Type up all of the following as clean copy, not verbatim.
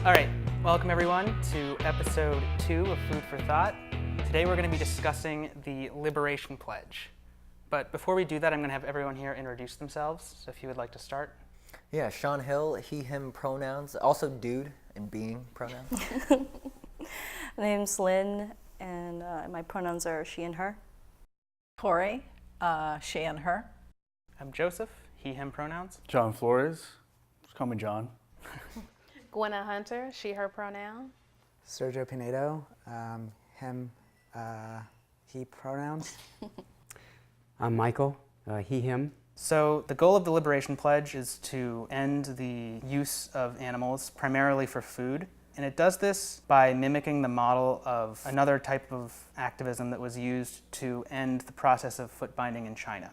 All right, welcome everyone to episode 2 of Food for Thought. Today we're going to be discussing the Liberation Pledge. But before we do that, I'm going to have everyone here introduce themselves. So if you would like to start. Yeah, Sean Hill, he, him pronouns, also dude and being pronouns. My name's Lynn, and my pronouns are she and her. Cory, she and her. I'm Joseph, he, him pronouns. John Flores, just call me John. Gwenna Hunter, she, her pronoun. Sergio Pinedo, him, he pronouns. I'm Michael, he, him. So the goal of the Liberation Pledge is to end the use of animals primarily for food. And it does this by mimicking the model of another type of activism that was used to end the process of foot binding in China.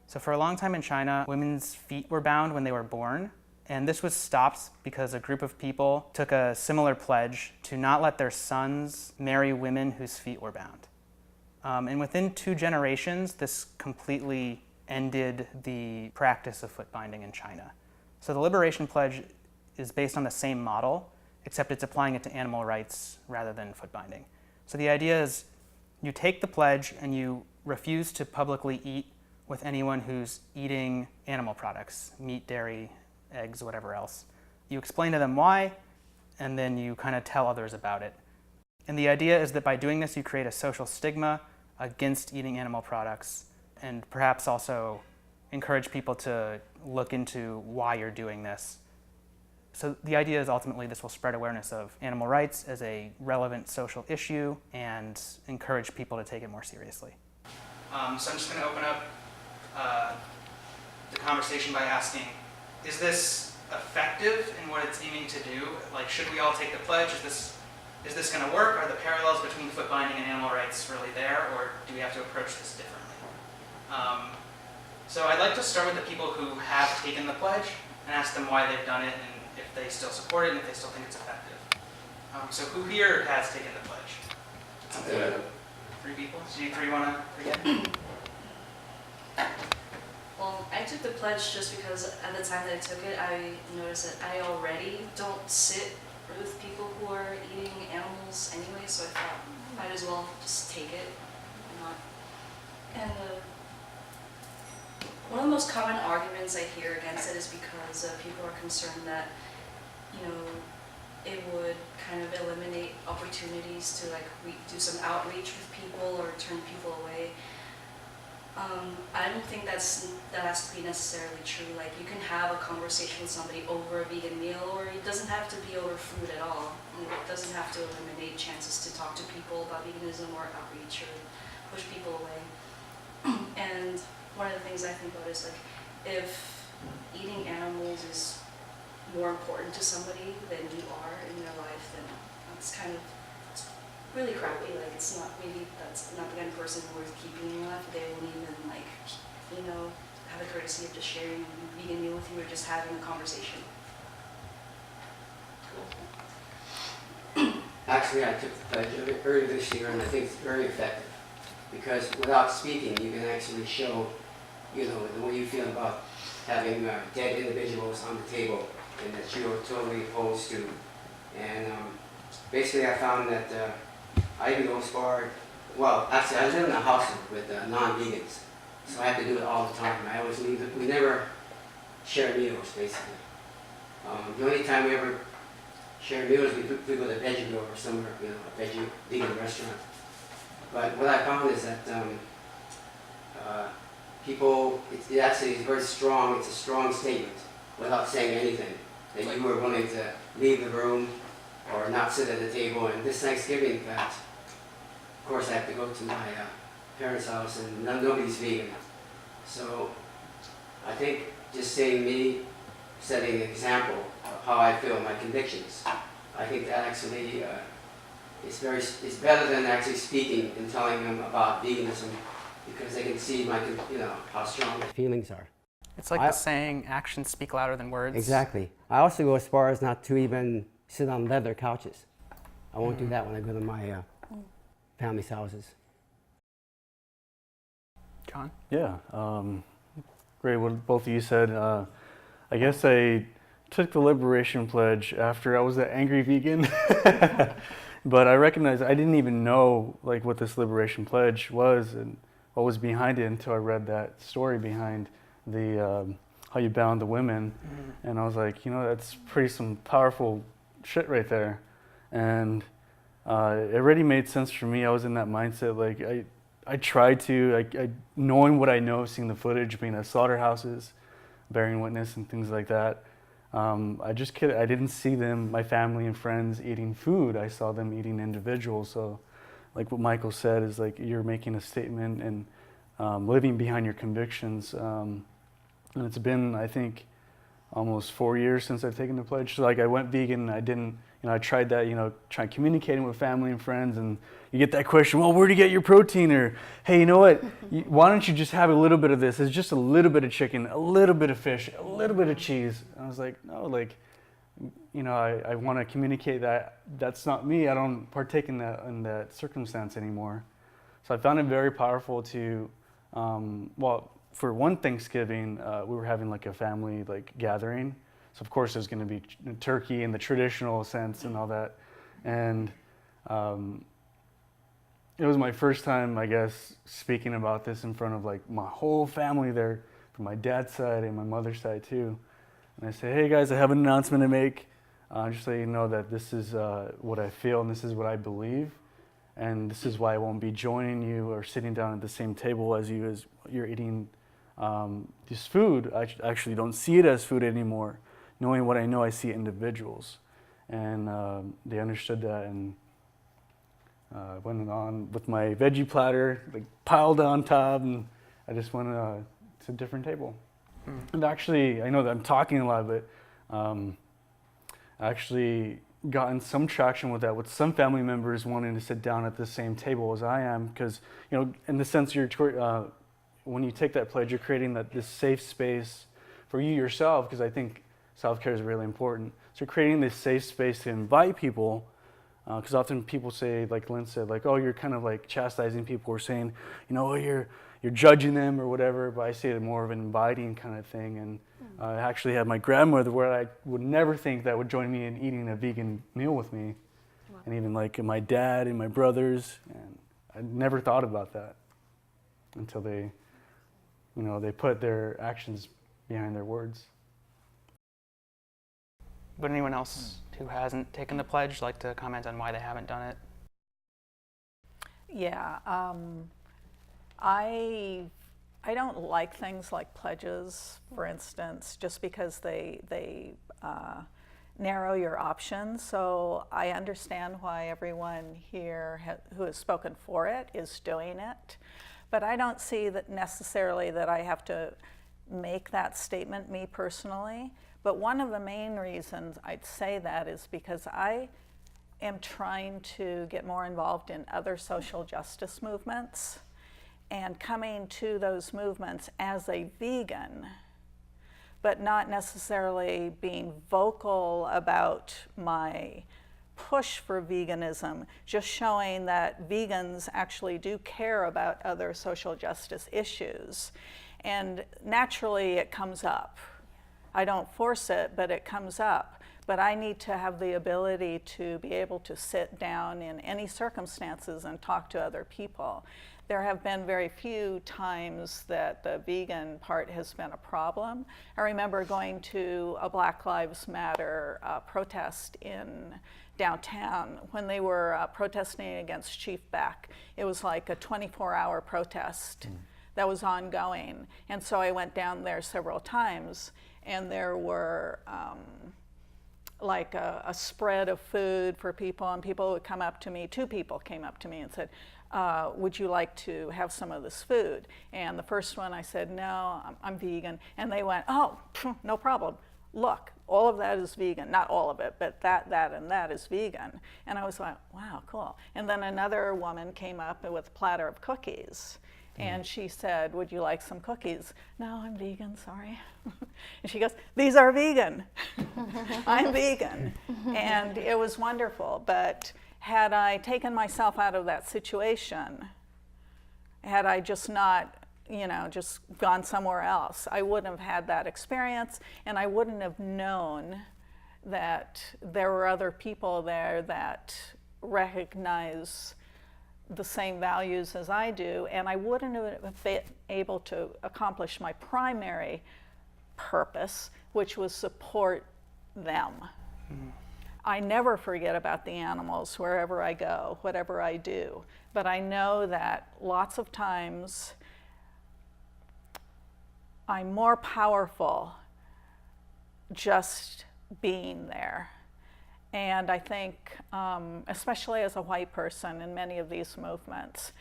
So for a long time in China, women's feet were bound when they were born. And this was stopped because a group of people took a similar pledge to not let their sons marry women whose feet were bound. And within 2 generations, this completely ended the practice of foot binding in China. So the Liberation Pledge is based on the same model, except it's applying it to animal rights rather than foot binding. So the idea is you take the pledge and you refuse to publicly eat with anyone who's eating animal products, meat, dairy, eggs, whatever else. You explain to them why, and then you kind of tell others about it. And the idea is that by doing this, you create a social stigma against eating animal products, and perhaps also encourage people to look into why you're doing this. So the idea is ultimately this will spread awareness of animal rights as a relevant social issue and encourage people to take it more seriously. So I'm just going to open up the conversation by asking, is this effective in what it's aiming to do? Like, should we all take the pledge? Is this going to work? Are the parallels between foot binding and animal rights really there, or do we have to approach this differently? So I'd like to start with the people who have taken the pledge and ask them why they've done it and if they still support it and if they still think it's effective. So who here has taken the pledge? 3 people. Do you 3 want to begin? Well, I took the pledge just because at the time that I took it, I noticed that I already don't sit with people who are eating animals anyway, so I thought might as well just take it. Why not? And one of the most common arguments I hear against it is because people are concerned that, it would kind of eliminate opportunities to do some outreach with people or turn people away. I don't think that has to be necessarily true. Like, you can have a conversation with somebody over a vegan meal, or it doesn't have to be over food at all. It doesn't have to eliminate chances to talk to people about veganism or outreach or push people away. And one of the things I think about is, like, if eating animals is more important to somebody than you are in your life, then that's kind of really crappy. Like, it's not, maybe that's not the kind of person worth keeping in your life. They won't even have the courtesy of just sharing a vegan meal with you or just having a conversation. Actually, I took the pledge earlier this year, and I think it's very effective because without speaking, you can actually show, the way you feel about having dead individuals on the table and that you're totally opposed to. And basically, I found that I even go as far. Well, actually, I live in a house with non-vegans, so I have to do it all the time. I always leave. We never share meals, basically. The only time we ever share meals, we go to Veggie Grill or somewhere, a veggie vegan restaurant. But what I found is that people, it actually is very strong. It's a strong statement without saying anything that you were willing to leave the room or not sit at the table. And this Thanksgiving, in fact, of course, I have to go to my parents' house, and nobody's vegan. So I think just seeing me setting an example of how I feel, my convictions, I think that actually is better than actually speaking and telling them about veganism, because they can see how strong my feelings are. It's like the saying, actions speak louder than words. Exactly. I also go as far as not to even sit on leather couches. I won't do that when I go to my family's houses. John? Yeah, great what both of you said. I guess I took the Liberation Pledge after I was an angry vegan. But I recognized I didn't even know like what this Liberation Pledge was and what was behind it until I read that story behind the how you bound the women. And I was like, that's pretty some powerful shit right there. And it already made sense for me. I was in that mindset. Like I tried to, knowing what I know, seeing the footage, being at slaughterhouses, bearing witness and things like that. I didn't see them, my family and friends, eating food. I saw them eating individuals. So like what Michael said is like you're making a statement and living behind your convictions. And it's been, I think, almost 4 years since I've taken the pledge. So like I went vegan and I didn't, I tried that, trying communicating with family and friends, and you get that question, well, where do you get your protein? Or, hey, you know what, why don't you just have a little bit of this? It's just a little bit of chicken, a little bit of fish, a little bit of cheese. And I was like, no, like, I want to communicate that that's not me. I don't partake in that circumstance anymore. So I found it very powerful to, for one Thanksgiving, we were having like a family like gathering. So of course there's going to be turkey in the traditional sense and all that. And it was my first time, I guess, speaking about this in front of like my whole family there, from my dad's side and my mother's side too. And I said, hey guys, I have an announcement to make. Just so you know that this is what I feel and this is what I believe. And this is why I won't be joining you or sitting down at the same table as you as you're eating this food. I actually don't see it as food anymore. Knowing what I know, I see individuals. And they understood that, and went on with my veggie platter, like piled on top, and I just went to a different table. And actually, I know that I'm talking a lot, but I actually gotten some traction with that, with some family members wanting to sit down at the same table as I am, because in the sense when you take that pledge, you're creating this safe space for you yourself, because I think self-care is really important. So creating this safe space to invite people, because often people say, like Lynn said, like, oh, you're kind of like chastising people or saying, oh, you're judging them or whatever, but I see it more of an inviting kind of thing. And I actually had my grandmother, where I would never think that would join me in eating a vegan meal with me. Wow. And even like my dad and my brothers, and I never thought about that until they put their actions behind their words. Would anyone else who hasn't taken the pledge like to comment on why they haven't done it? Yeah, I don't like things like pledges, for instance, just because they narrow your options. So I understand why everyone here who has spoken for it is doing it, but I don't see that necessarily that I have to make that statement, me personally. But one of the main reasons I'd say that is because I am trying to get more involved in other social justice movements, and coming to those movements as a vegan, but not necessarily being vocal about my push for veganism, just showing that vegans actually do care about other social justice issues. And naturally it comes up. I don't force it, but it comes up. But I need to have the ability to be able to sit down in any circumstances and talk to other people. There have been very few times that the vegan part has been a problem. I remember going to a Black Lives Matter protest in downtown when they were protesting against Chief Beck. It was like a 24-hour protest that was ongoing. And so I went down there several times, and there were like a spread of food for people, and people would come up to me. 2 people came up to me and said, would you like to have some of this food? And the first one I said, no, I'm vegan. And they went, oh, no problem. Look, all of that is vegan. Not all of it, but that, and that is vegan. And I was like, wow, cool. And then another woman came up with a platter of cookies. And she said, would you like some cookies? No, I'm vegan, sorry. And she goes, these are vegan. I'm vegan. And it was wonderful. But had I taken myself out of that situation, had I just not just gone somewhere else. I wouldn't have had that experience, and I wouldn't have known that there were other people there that recognize the same values as I do, and I wouldn't have been able to accomplish my primary purpose, which was support them. I never forget about the animals wherever I go, whatever I do, but I know that lots of times I'm more powerful just being there. And I think, especially as a white person in many of these movements,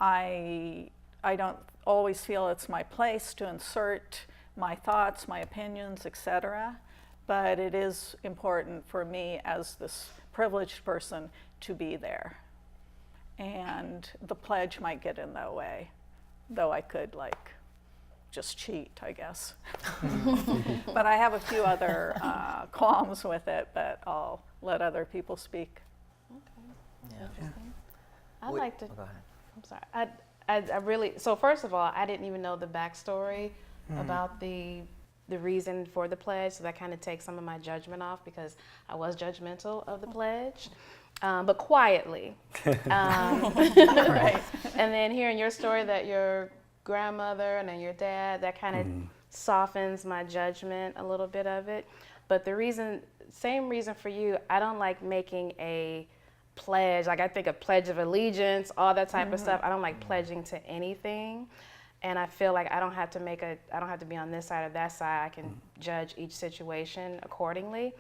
I don't always feel it's my place to insert my thoughts, my opinions, etc. But it is important for me as this privileged person to be there. And the pledge might get in the way, though I could just cheat, I guess. But I have a few other qualms with it, but I'll let other people speak. Okay. Yeah. Interesting. I'd like to. Oh, go ahead. I'm sorry. I really. So first of all, I didn't even know the backstory about the reason for the pledge. So that kind of takes some of my judgment off because I was judgmental of the pledge, but quietly. Right. And then hearing your story that your grandmother and then your dad, that kind of softens my judgment a little bit of it. But same reason for you, I don't like making a pledge. Like I think of Pledge of Allegiance, all that type of stuff. I don't like pledging to anything. And I feel like I don't have to be on this side or that side. I can judge each situation accordingly.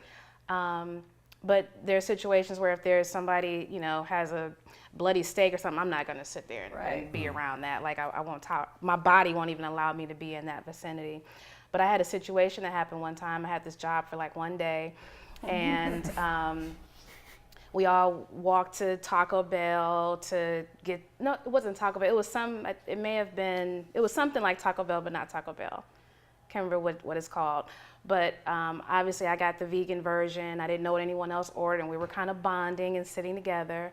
But there are situations where if there's somebody, has a bloody steak or something, I'm not going to sit there and be around that. Like I won't talk. My body won't even allow me to be in that vicinity. But I had a situation that happened one time. I had this job for like one day, and we all walked to Taco Bell to get. No, it wasn't Taco Bell. It was something like Taco Bell, but not Taco Bell. Can't remember what it's called. But obviously I got the vegan version. I didn't know what anyone else ordered, and we were kind of bonding and sitting together.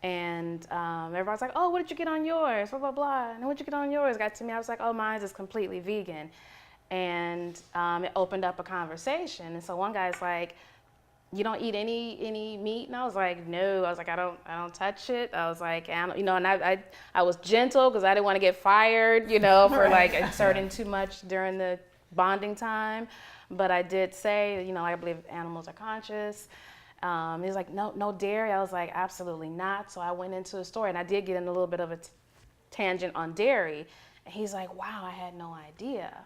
And everybody's like, oh, what did you get on yours? Blah, blah, blah. And what did you get on yours? Got to me, I was like, oh, mine is completely vegan. And it opened up a conversation. And so one guy's like, you don't eat any meat? And I was like, no. I was like, I don't touch it. I was like, and I was gentle because I didn't want to get fired, for like inserting too much during the bonding time. But I did say, I believe animals are conscious. He was like, no dairy. I was like, absolutely not. So I went into the store, and I did get in a little bit of a tangent on dairy. And he's like, wow, I had no idea.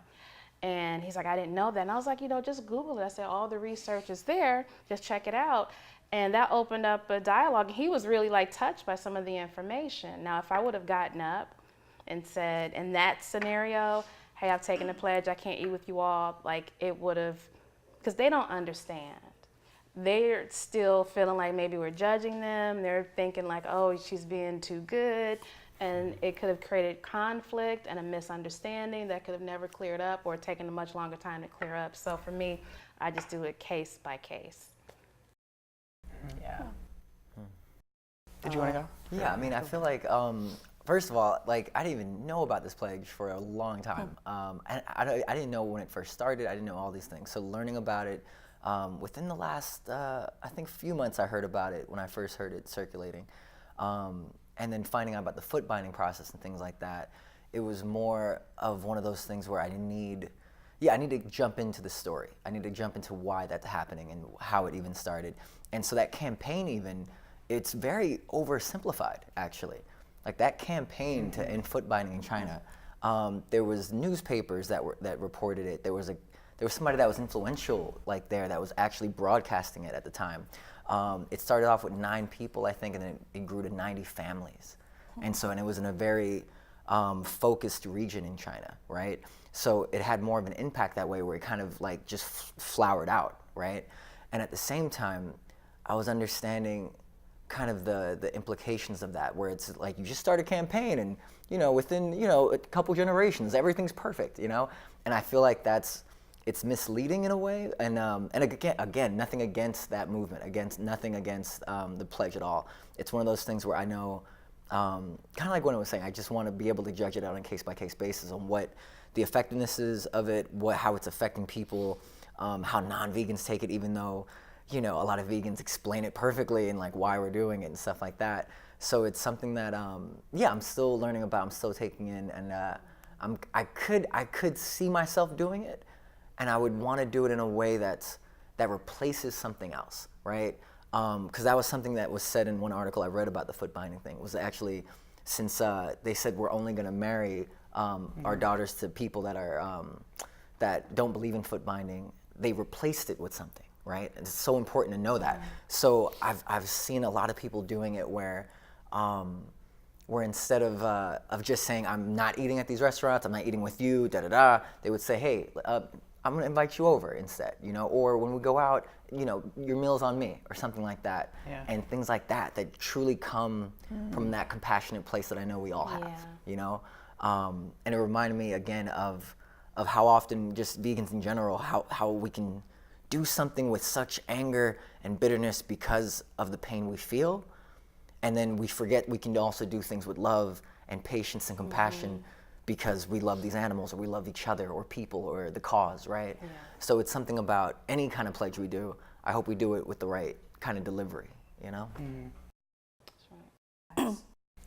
And he's like, I didn't know that. And I was like, just Google it. I said, all the research is there. Just check it out. And that opened up a dialogue. And he was really touched by some of the information. Now, if I would have gotten up and said, in that scenario, hey, I've taken the pledge, I can't eat with you all, it would have, because they don't understand. They're still feeling like maybe we're judging them. They're thinking oh, she's being too good. And it could have created conflict and a misunderstanding that could have never cleared up or taken a much longer time to clear up. So for me, I just do it case by case. Yeah. Did you want to go? Yeah, I feel like, first of all, I didn't even know about this pledge for a long time. I didn't know when it first started. I didn't know all these things. So learning about it within the last, I think, few months, I heard about it when I first heard it circulating. And then finding out about the foot binding process and things like that, it was more of one of those things where I need to jump into the story. I need to jump into why that's happening and how it even started. And so that campaign it's very oversimplified, actually. That campaign to end foot binding in China, there was newspapers that reported it. There was somebody that was influential there that was actually broadcasting it at the time. It started off with 9 people, I think, and then it grew to 90 families. And it was in a very focused region in China, right? So it had more of an impact that way, where it kind of just flowered out, right? And at the same time, I was understanding kind of the implications of that, where it's you just start a campaign and, within, a couple generations, everything's perfect, And I feel like it's misleading in a way, and again, nothing against that movement, nothing against the pledge at all. It's one of those things where I know kind of like what I was saying, I just want to be able to judge it out on a case-by-case basis on what the effectiveness is of it, how it's affecting people, how non-vegans take it, even though, you know, a lot of vegans explain it perfectly and like why we're doing it and stuff like that. So it's something that, yeah, I'm still learning about, I'm still taking in, and I could see myself doing it, and I would want to do it in a way that replaces something else, right? Because that was something that was said in one article I read about the foot binding thing. Was actually, since they said we're only going to marry our daughters to people that are that don't believe in foot binding, they replaced it with something, right? And it's so important to know that. So I've seen a lot of people doing it where instead of just saying I'm not eating at these restaurants, I'm not eating with you, they would say, hey, I'm gonna invite you over instead, you know, or when we go out, you know, your meal's on me, or something like that, and things like that truly come from that compassionate place that I know we all have, you know, and it reminded me again of how often just vegans in general, how we can do something with such anger and bitterness because of the pain we feel, and then we forget we can also do things with love and patience and compassion. Because we love these animals, or we love each other, or people, or the cause, right? Yeah. So it's something about any kind of pledge we do. I hope we do it with the right kind of delivery, you know? That's right.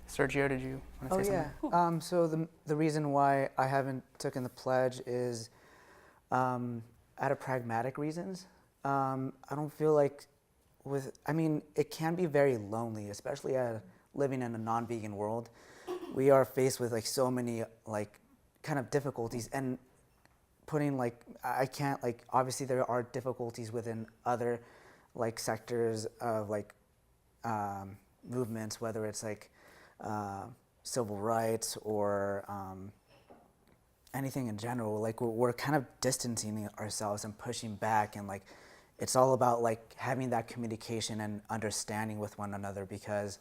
Sergio, did you want to say something? Yeah. So the reason why I haven't taken the pledge is out of pragmatic reasons. I don't feel like it can be very lonely, especially living in a non-vegan world. We are faced with like so many like kind of difficulties, and putting like I can't like obviously there are difficulties within other like sectors of like movements, whether it's like civil rights or anything in general. Like we're kind of distancing ourselves and pushing back, and like it's all about like having that communication and understanding with one another, because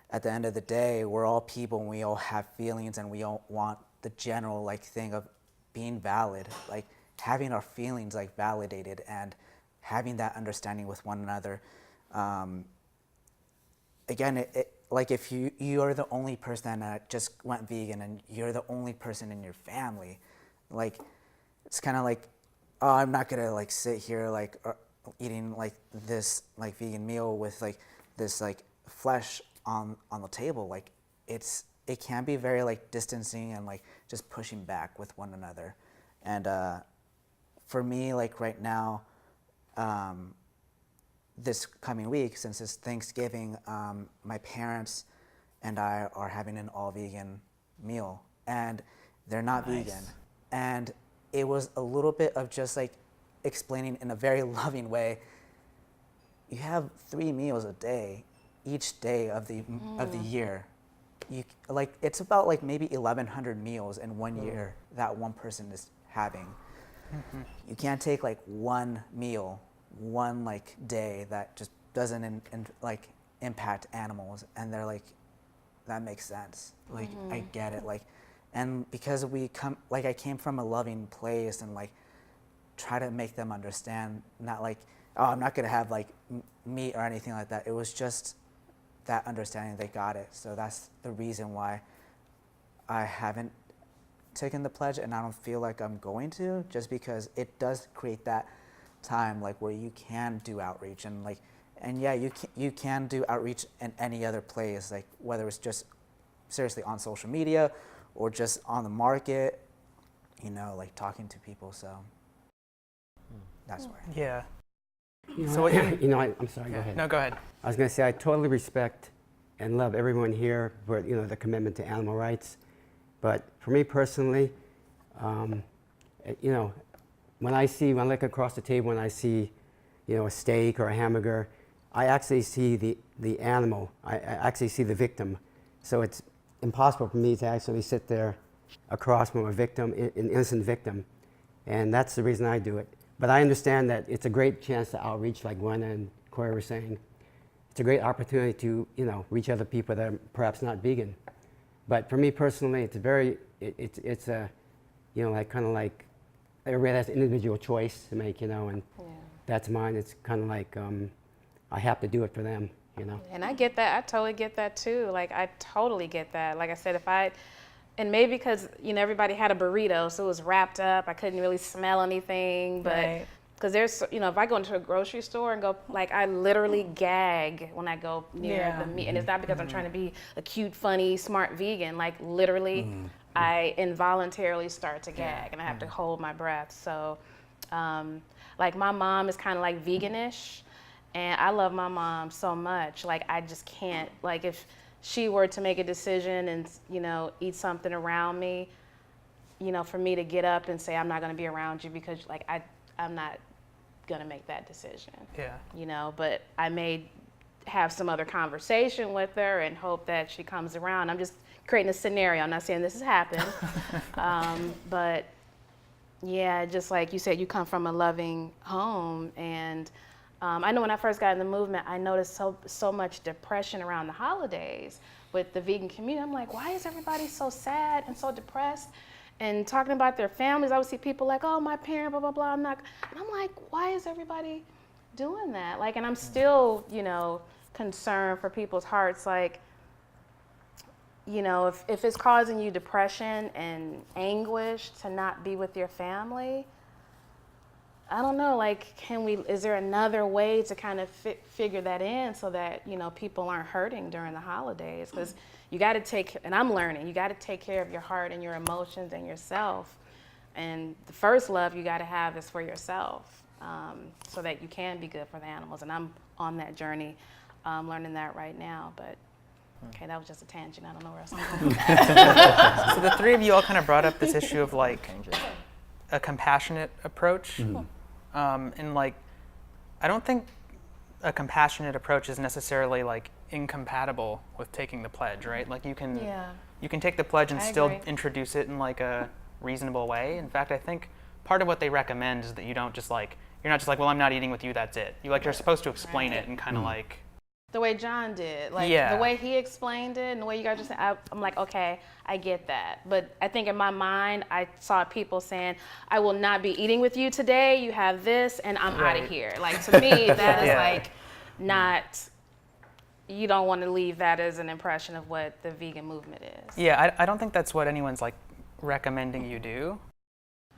at the end of the day, we're all people and we all have feelings, and we all want the general like thing of being valid, like having our feelings like validated and having that understanding with one another. Again, like if you are the only person that just went vegan and you're the only person in your family, like it's kind of like, oh, I'm not gonna like sit here like eating like this like vegan meal with like this like flesh on the table. Like it can be very like distancing and like just pushing back with one another. And for me, like right now, this coming week, since it's Thanksgiving, my parents and I are having an all vegan meal, and they're not vegan. And it was a little bit of just like explaining in a very loving way, you have 3 meals a day each day of the year. You like it's about like maybe 1,100 meals in 1 year that one person is having. You can't take like one meal, one like day that just doesn't like impact animals, and they're like, that makes sense. Like I get it. Like, and because I came from a loving place and like try to make them understand, not like, oh, I'm not gonna have like meat or anything like that. It was just that understanding, they got it. So that's the reason why I haven't taken the pledge, and I don't feel like I'm going to, just because it does create that time like where you can do outreach, and like, and yeah, you can do outreach in any other place, like whether it's just seriously on social media or just on the market, you know, like talking to people. So that's where. Yeah. So what I'm sorry, go ahead. No, go ahead. I was going to say I totally respect and love everyone here for the commitment to animal rights. But for me personally, when I look across the table and I see, a steak or a hamburger, I actually see the animal. I actually see the victim. So it's impossible for me to actually sit there across from a victim, an innocent victim. And that's the reason I do it. But I understand that it's a great chance to outreach, like Gwenna and Cory were saying. It's a great opportunity to, reach other people that are perhaps not vegan. But for me personally, it's a, like kind of like everybody has an individual choice to make, and that's mine. It's kind of like I have to do it for them, you know. And I get that. I totally get that too. Like, I totally get that. Like I said, and maybe because, you know, everybody had a burrito, so it was wrapped up. I couldn't really smell anything, but because there's, you know, if I go into a grocery store and go, like, I literally gag when I go near the meat, and it's not because I'm trying to be a cute, funny, smart vegan. Like, literally, I involuntarily start to gag, and I have to hold my breath. So, like, my mom is kind of like veganish, and I love my mom so much. Like, I just can't, like, if she were to make a decision and, you know, eat something around me, you know, for me to get up and say, I'm not going to be around you because, like, I'm not going to make that decision. Yeah. You know, but I may have some other conversation with her and hope that she comes around. I'm just creating a scenario. I'm not saying this has happened. But yeah, just like you said, you come from a loving home, and I know when I first got in the movement, I noticed so much depression around the holidays with the vegan community. I'm like, why is everybody so sad and so depressed? And talking about their families, I would see people like, oh, my parent, blah, blah, blah. And I'm like, why is everybody doing that? Like, and I'm still, you know, concerned for people's hearts. Like, you know, if it's causing you depression and anguish to not be with your family, I don't know, like, is there another way to kind of figure that in so that, you know, people aren't hurting during the holidays? Because you got to and I'm learning, you got to take care of your heart and your emotions and yourself. And the first love you got to have is for yourself, so that you can be good for the animals. And I'm on that journey, learning that right now. But okay, that was just a tangent. I don't know where else I'm going. So the three of you all kind of brought up this issue of, like, a compassionate approach. And, like, I don't think a compassionate approach is necessarily, like, incompatible with taking the pledge, right? Like, you can take the pledge and still introduce it in, like, a reasonable way. In fact, I think part of what they recommend is that you don't just, like, you're not just like, well, I'm not eating with you, that's it. You're supposed to explain it and kind of like. The way John did, like the way he explained it and the way you guys just said, I'm like, okay, I get that. But I think in my mind, I saw people saying, I will not be eating with you today, you have this, and I'm out of here. Like, to me, that is like not, you don't want to leave that as an impression of what the vegan movement is. Yeah, I don't think that's what anyone's, like, recommending you do.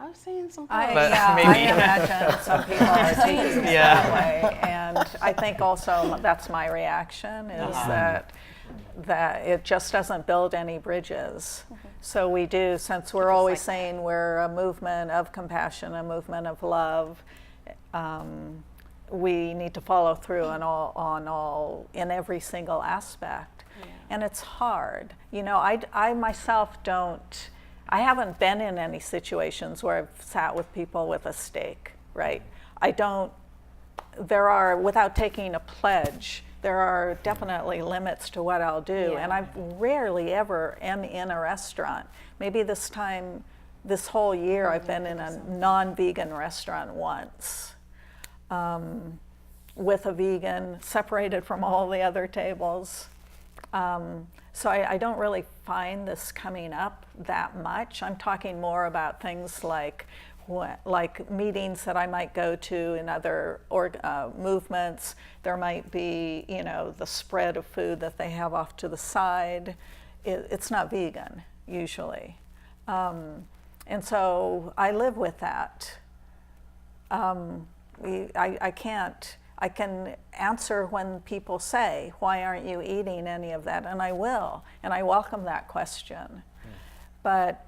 I've seen some I maybe. imagine some people are taking it that way, and I think also that's my reaction is that it just doesn't build any bridges. So we do, since we're always saying we're a movement of compassion, a movement of love, we need to follow through in every single aspect, and it's hard. You know, I myself don't. I haven't been in any situations where I've sat with people with a steak, right? Without taking a pledge, there are definitely limits to what I'll do. And I rarely ever am in a restaurant. Maybe this whole year, I've been in a non-vegan restaurant once with a vegan, separated from all the other tables. So I don't really find this coming up that much. I'm talking more about things like meetings that I might go to in other movements. There might be, you know, the spread of food that they have off to the side. It's not vegan, usually. And so I live with that. I can answer when people say, why aren't you eating any of that? And I will, and I welcome that question. But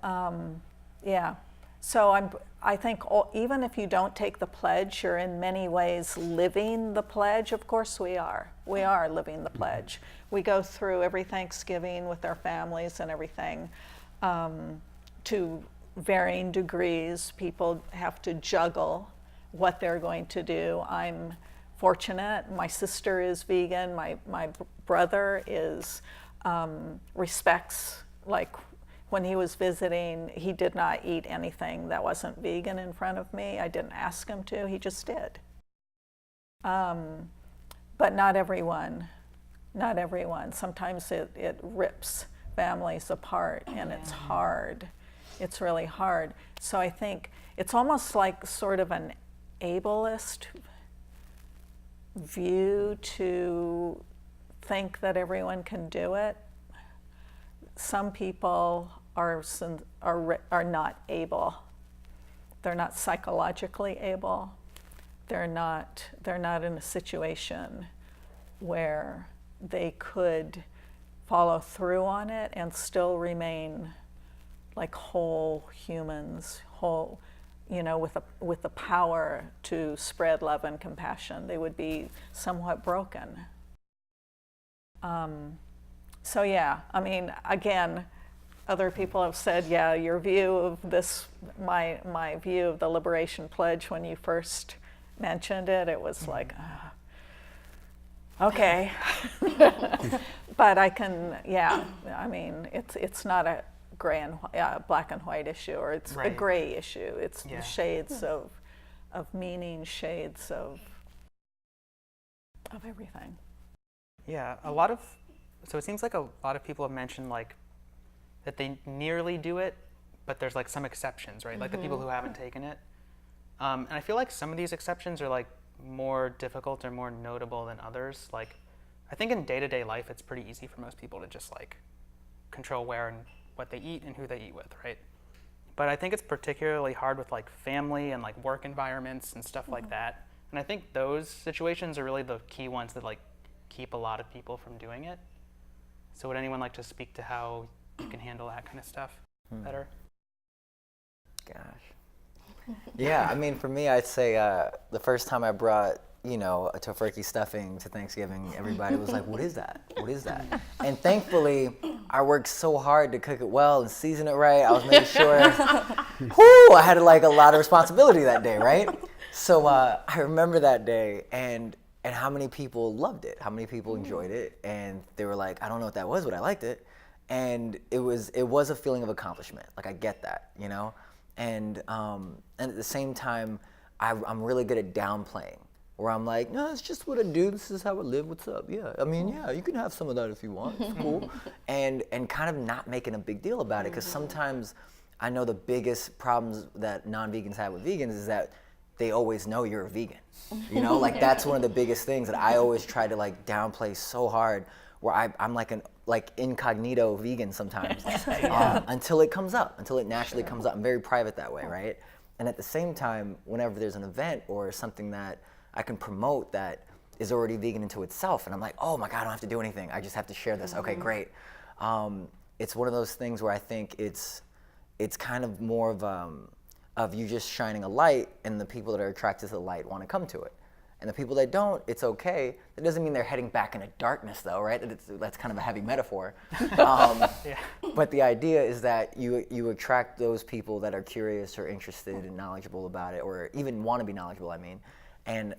so I think even if you don't take the pledge, you're in many ways living the pledge. Of course we are. We are living the pledge. We go through every Thanksgiving with our families and everything to varying degrees. People have to juggle what they're going to do. I'm fortunate. My sister is vegan. My brother respects, like, when he was visiting, he did not eat anything that wasn't vegan in front of me. I didn't ask him to, he just did. But not everyone. Sometimes it rips families apart, and it's hard. It's really hard. So I think it's almost like sort of an ableist view to think that everyone can do it. Some people are not able. They're not psychologically able. They're not in a situation where they could follow through on it and still remain like whole humans, whole, with the power to spread love and compassion. They would be somewhat broken. So yeah, I mean, again, other people have said, yeah, your view of this, my view of the Liberation Pledge when you first mentioned it, it was like, okay. But I can, yeah, I mean, it's not a gray and black and white issue, or it's a gray issue. It's shades of meaning, shades of everything. Yeah, so it seems like a lot of people have mentioned like that they nearly do it, but there's like some exceptions, right? Like the people who haven't taken it. And I feel like some of these exceptions are like more difficult or more notable than others. Like I think in day-to-day life, it's pretty easy for most people to just like control where and what they eat and who they eat with, right? But I think it's particularly hard with like family and like work environments and stuff like that. And I think those situations are really the key ones that like keep a lot of people from doing it. So would anyone like to speak to how you can handle that kind of stuff better? Gosh. Yeah, I mean, for me, I'd say the first time I brought, a tofurkey stuffing to Thanksgiving, everybody was like, what is that? What is that? And thankfully, I worked so hard to cook it well and season it right. I was making sure, I had like a lot of responsibility that day, right? So I remember that day and how many people loved it, how many people enjoyed it. And they were like, I don't know what that was, but I liked it. And it was a feeling of accomplishment. Like, I get that, And at the same time, I'm really good at downplaying, where I'm like, no, it's just what I do. This is how I live. What's up? Yeah, I mean, yeah, you can have some of that if you want. It's cool. And kind of not making a big deal about it, because sometimes I know the biggest problems that non-vegans have with vegans is that they always know you're a vegan. Like that's one of the biggest things that I always try to like downplay so hard, where I'm like an incognito vegan sometimes until it comes up, until it naturally comes up. I'm very private that way, right? And at the same time, whenever there's an event or something that I can promote that is already vegan into itself, and I'm like, oh my God, I don't have to do anything. I just have to share this. Okay, great. It's one of those things where I think it's kind of more of you just shining a light, and the people that are attracted to the light want to come to it. And the people that don't, it's okay. That doesn't mean they're heading back into darkness, though, right? That's kind of a heavy metaphor. But the idea is that you attract those people that are curious or interested and knowledgeable about it, or even want to be knowledgeable, I mean. And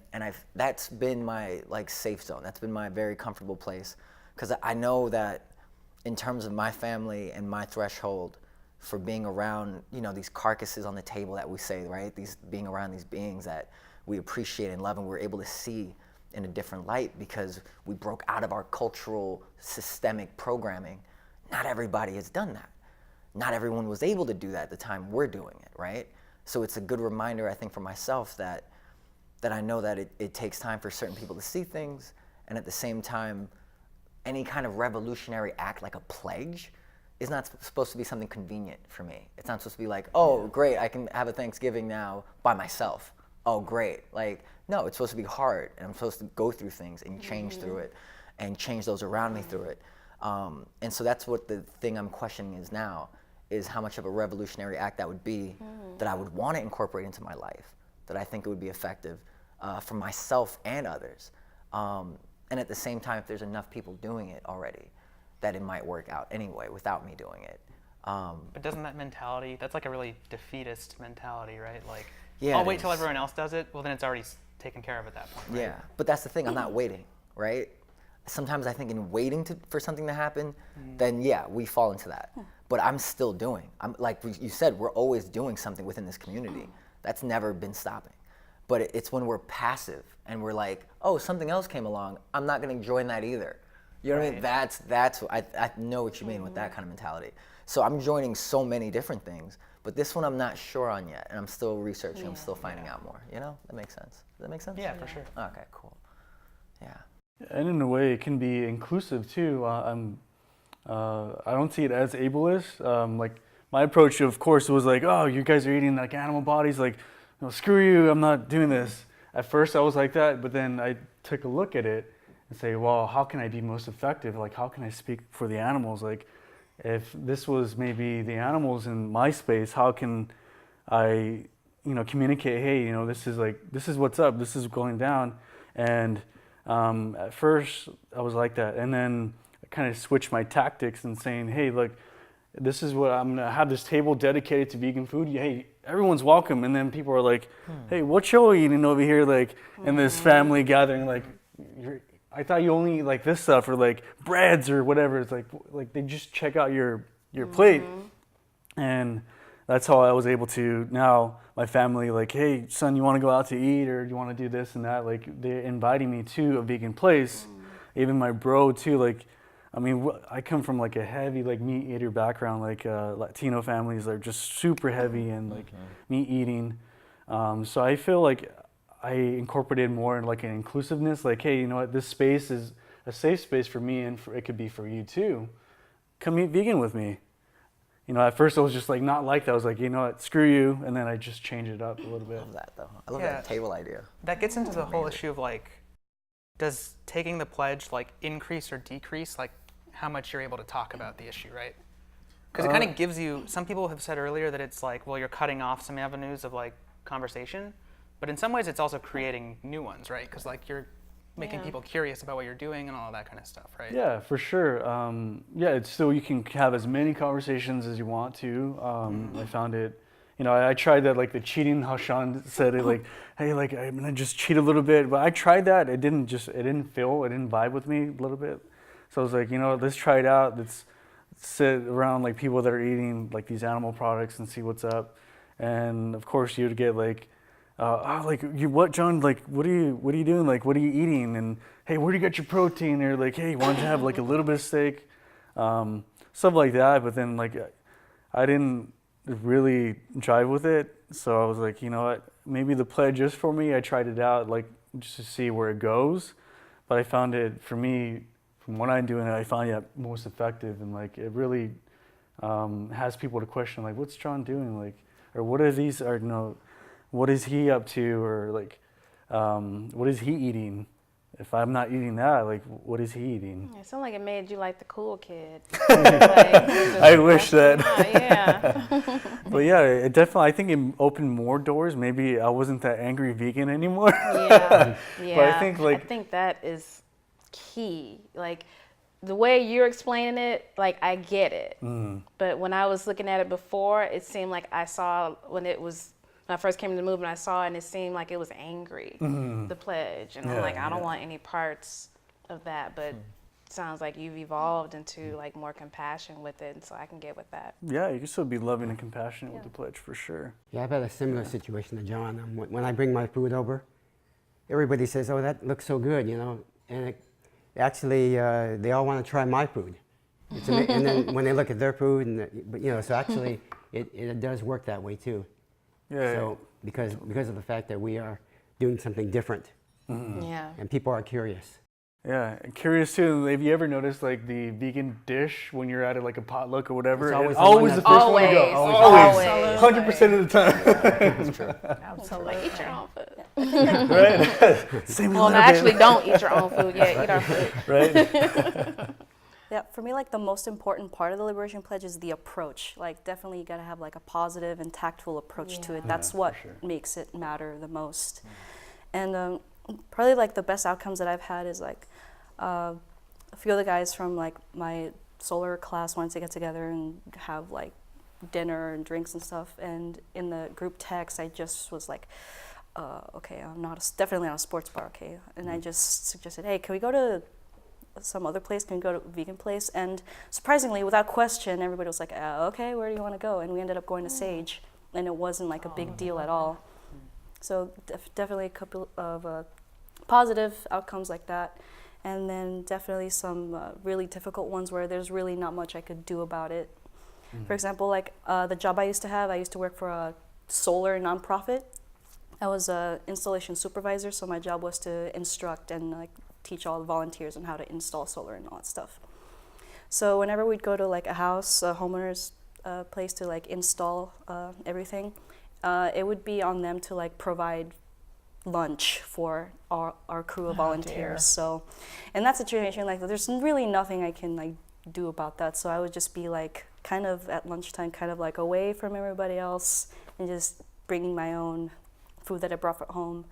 that's been my like safe zone. That's been my very comfortable place, because I know that in terms of my family and my threshold for being around, these carcasses on the table that we say, right? Being around these beings that we appreciate and love, and we're able to see in a different light because we broke out of our cultural systemic programming. Not everybody has done that. Not everyone was able to do that at the time we're doing it, right? So it's a good reminder, I think, for myself that I know that it takes time for certain people to see things, and at the same time, any kind of revolutionary act like a pledge is not supposed to be something convenient for me. It's not supposed to be like, oh, great, I can have a Thanksgiving now by myself. Oh, great. Like, no, it's supposed to be hard, and I'm supposed to go through things and change through it and change those around me through it. And so that's what the thing I'm questioning is now, is how much of a revolutionary act that would be that I would want to incorporate into my life, that I think it would be effective for myself and others. And at the same time, if there's enough people doing it already, that it might work out anyway without me doing it. But doesn't that mentality, that's like a really defeatist mentality, right? Like, yeah, I'll wait till everyone else does it. Well, then it's already taken care of at that point, right? Yeah, but that's the thing. I'm not waiting, right? Sometimes I think in waiting for something to happen, then yeah, we fall into that. But I'm still doing. I'm like you said, we're always doing something within this community. That's never been stopping. But it's when we're passive and we're like, oh, something else came along. I'm not going to join that either. You know what I mean? That's I know what you mean with that kind of mentality. So I'm joining so many different things, but this one I'm not sure on yet, and I'm still researching. I'm still finding out more. That makes sense. Does that make sense? Yeah, for sure. Okay, cool. Yeah. And in a way, it can be inclusive too. I don't see it as ableist. Like my approach, of course, was like, oh, you guys are eating like animal bodies, like, no, screw you, I'm not doing this. At first, I was like that, but then I took a look at it and say, well, how can I be most effective? Like, how can I speak for the animals? Like, if this was maybe the animals in my space, how can I, communicate? Hey, this is what's up. This is going down. And at first, I was like that, and then I kind of switched my tactics and saying, hey, look, this is what I'm gonna have this table dedicated to vegan food. Hey, everyone's welcome. And then people are like, hey, what y'all eating over here? Like in this family gathering, like, I thought you only eat like this stuff or like breads or whatever. It's like they just check out your plate. And that's how I was able to, now my family, like, hey, son, you want to go out to eat or do you want to do this and that? Like, they're inviting me to a vegan place. Even my bro, too. Like, I mean, I come from like a heavy like meat eater background. Like Latino families are just super heavy and like meat eating. So I feel like I incorporated more in like an inclusiveness. Like, hey, you know what? This space is a safe space for me, and it could be for you too. Come eat vegan with me. At first I was just like not like that. I was like, you know what, screw you, and then I just changed it up a little bit. I love that though. I love that table idea. That gets into the whole issue of like, does taking the pledge like increase or decrease like how much you're able to talk about the issue, right? Because it kind of gives you, some people have said earlier that it's like, well, you're cutting off some avenues of like conversation, but in some ways it's also creating new ones, right? Because like you're making people curious about what you're doing and all that kind of stuff, right? Yeah, for sure. It's still, you can have as many conversations as you want to. I found it, I tried that, like the cheating, how Sean said it, like, hey, like I'm gonna just cheat a little bit. But I tried that, it didn't vibe with me a little bit. So I was like, let's try it out. Let's sit around like people that are eating like these animal products and see what's up. And of course you'd get like, what, John? Like, what are you doing? Like, what are you eating? And hey, where do you get your protein? Or like, hey, why don't you have like a little bit of steak? Stuff like that. But then like, I didn't really jive with it. So I was like, you know what? Maybe the pledge is for me. I tried it out, like just to see where it goes. But I found it, for me, from what I'm doing, I find it most effective. And like, it really has people to question, like, what's John doing? Like, or what are these? Or what is he up to, or like, what is he eating? If I'm not eating that, like, what is he eating? It sounded like it made you like the cool kid. I wish that. Yeah. But yeah, it definitely, I think it opened more doors. Maybe I wasn't that angry vegan anymore. Yeah. But I think that is key. Like, the way you're explaining it, like, I get it. But when I was looking at it before, it seemed like I saw when I first came to the movement, I saw it and it seemed like it was angry, the pledge. And I'm like, I don't want any parts of that. But it sounds like you've evolved into like more compassion with it, and so I can get with that. Yeah, you can still be loving and compassionate with the pledge, for sure. Yeah, I've had a similar situation to John. When I bring my food over, everybody says, oh, that looks so good, And actually, they all want to try my food. And then when they look at their food, so actually, it does work that way too. Yeah. So because of the fact that we are doing something different, and people are curious. Yeah, and curious too. Have you ever noticed like the vegan dish when you're at like a potluck or whatever? It's always the first one to go. Always. 100% of the time. That's true. Absolutely. Like, eat your own food. Right. Same Well, no, actually, don't eat your own food. Yeah, eat our food. Right. Yeah, for me, like the most important part of the Liberation Pledge is the approach. Like, definitely you gotta have like a positive and tactful approach to it. That's what makes it matter the most. And probably like the best outcomes that I've had is like a few of the guys from like my solar class wanted to get together and have like dinner and drinks and stuff. And in the group text, I just was like, okay, I'm definitely not a sports bar, okay? And I just suggested, hey, can we go to some other place? Can we go to a vegan place? And surprisingly, without question, everybody was like, okay, where do you want to go? And we ended up going to Sage, and it wasn't like a big deal at all. So definitely a couple of positive outcomes like that. And then definitely some really difficult ones where there's really not much I could do about it. For example, like the job I used to have, I used to work for a solar nonprofit. I was an installation supervisor, so my job was to instruct and like teach all the volunteers on how to install solar and all that stuff. So whenever we'd go to like a house, a homeowner's place to like install everything, it would be on them to like provide lunch for our crew of volunteers. Dear. So in that situation, like there's really nothing I can like do about that. So I would just be like kind of at lunchtime, kind of like away from everybody else and just bringing my own food that I brought from home.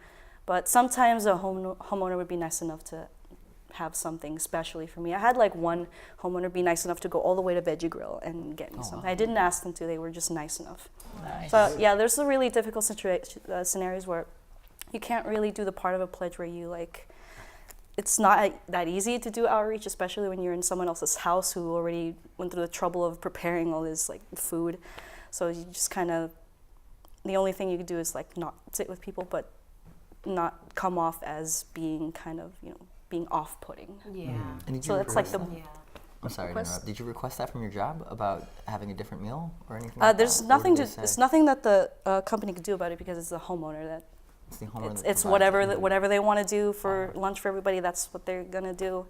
But sometimes a homeowner would be nice enough to have something specially for me. I had like one homeowner be nice enough to go all the way to Veggie Grill and get me something. I didn't ask them to, they were just nice enough. Nice. So yeah, there's some really difficult scenarios where you can't really do the part of a pledge where you like, it's not that easy to do outreach, especially when you're in someone else's house who already went through the trouble of preparing all this like food. So you just kind of, the only thing you could do is like not sit with people, but not come off as being kind of, you know, being off-putting. Yeah. And did So you that's like the, Yeah. I'm sorry to request. interrupt. Did you request that from your job about having a different meal or anything like there's that? Or nothing did to, they it's say nothing that the company could do about it because it's the homeowner that, it's the homeowner that it's provides whatever it? whatever they want to do for lunch for everybody, that's what they're gonna do.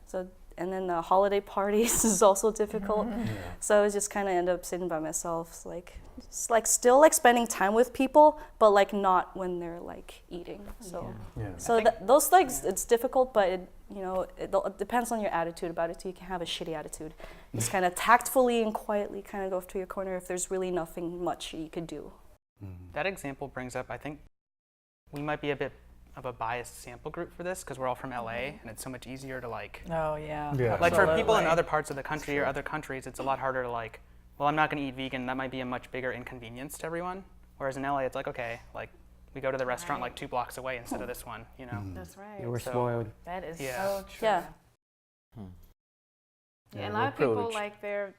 So, and then the holiday parties is also difficult. So I just kind of end up sitting by myself, it's like, just like still like spending time with people, but like not when they're like eating. So, Yeah. so those things, it's difficult, but it, you know, it depends on your attitude about it too. You can have a shitty attitude. Just kind of tactfully and quietly kind of go to your corner if there's really nothing much you could do. That example brings up, I think, we might be a bit of a biased sample group for this because we're all from LA and it's so much easier to like, Oh, yeah. Yeah. like for people in Absolutely. other parts of the country or other countries, it's a lot harder to like, well, I'm not going to eat vegan. That might be a much bigger inconvenience to everyone. Whereas in LA, it's like, okay, like we go to the restaurant like 2 blocks away instead of this one, you know? That's right. Yeah, we're So- spoiled. That is Yeah. so true. Yeah. Yeah, Yeah, a lot we're of people privileged. like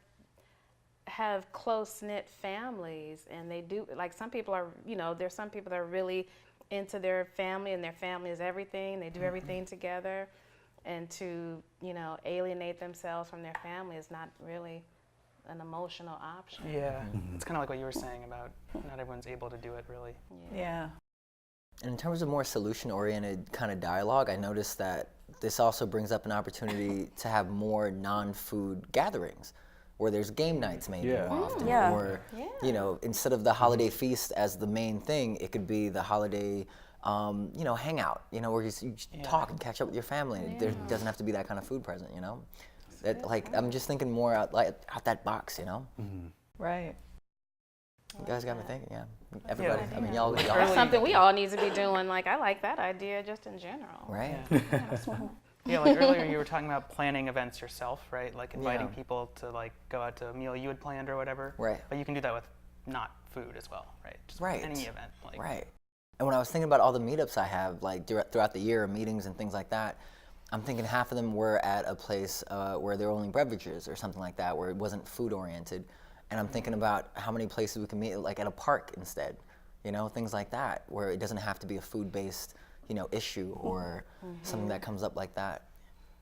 have close knit families, and they do like some people are. You know, there's some people that are really into their family, and their family is everything. They do everything together, and to alienate themselves from their family is not really an emotional option. Yeah. It's kind of like what you were saying about not everyone's able to do it really. Yeah. And in terms of more solution-oriented kind of dialogue, I noticed that this also brings up an opportunity to have more non-food gatherings, where there's game nights maybe Yeah. more often, Yeah. or instead of the holiday feast as the main thing, it could be the holiday, hangout, where you talk and catch up with your family. There doesn't have to be that kind of food present, That I'm just thinking more out that box, Right. You guys got me thinking, yeah. Everybody, I mean, y'all That's something we all need to be doing. Like, I like that idea just in general. right? Yeah, like earlier you were talking about planning events yourself, right? Like inviting Yeah. people to like go out to a meal you had planned or whatever. Right. But you can do that with not food as well, right? Just Right. any event. Like, Right. And when I was thinking about all the meetups I have, like throughout the year, meetings and things like that, I'm thinking half of them were at a place where there were only beverages or something like that, where it wasn't food oriented. And I'm thinking about how many places we can meet, like at a park instead, things like that, where it doesn't have to be a food-based, issue or something that comes up like that.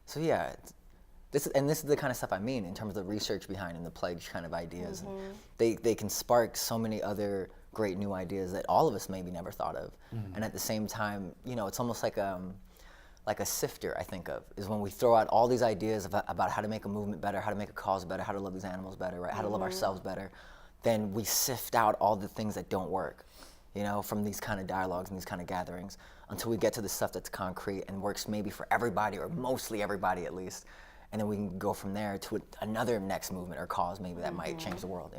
So yeah, this is the kind of stuff I mean in terms of the research behind and the pledge kind of ideas. And they can spark so many other great new ideas that all of us maybe never thought of. And at the same time, it's almost like a sifter, I think of, is when we throw out all these ideas about how to make a movement better, how to make a cause better, how to love these animals better, right? How to love ourselves better. Then we sift out all the things that don't work, from these kind of dialogues and these kind of gatherings until we get to the stuff that's concrete and works maybe for everybody or mostly everybody at least. And then we can go from there to another next movement or cause maybe that might change the world,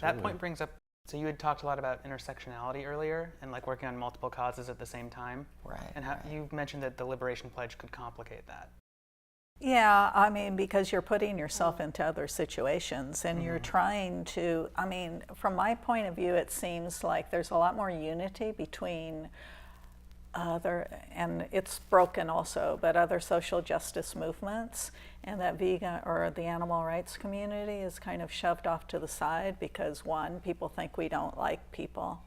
That point brings up, so you had talked a lot about intersectionality earlier and like working on multiple causes at the same time. Right. And how you mentioned that the Liberation Pledge could complicate that. Yeah, I mean, because you're putting yourself into other situations and you're trying to, I mean, from my point of view, it seems like there's a lot more unity between and it's broken also, but other social justice movements, and that vegan or the animal rights community is kind of shoved off to the side because one, people think we don't like people.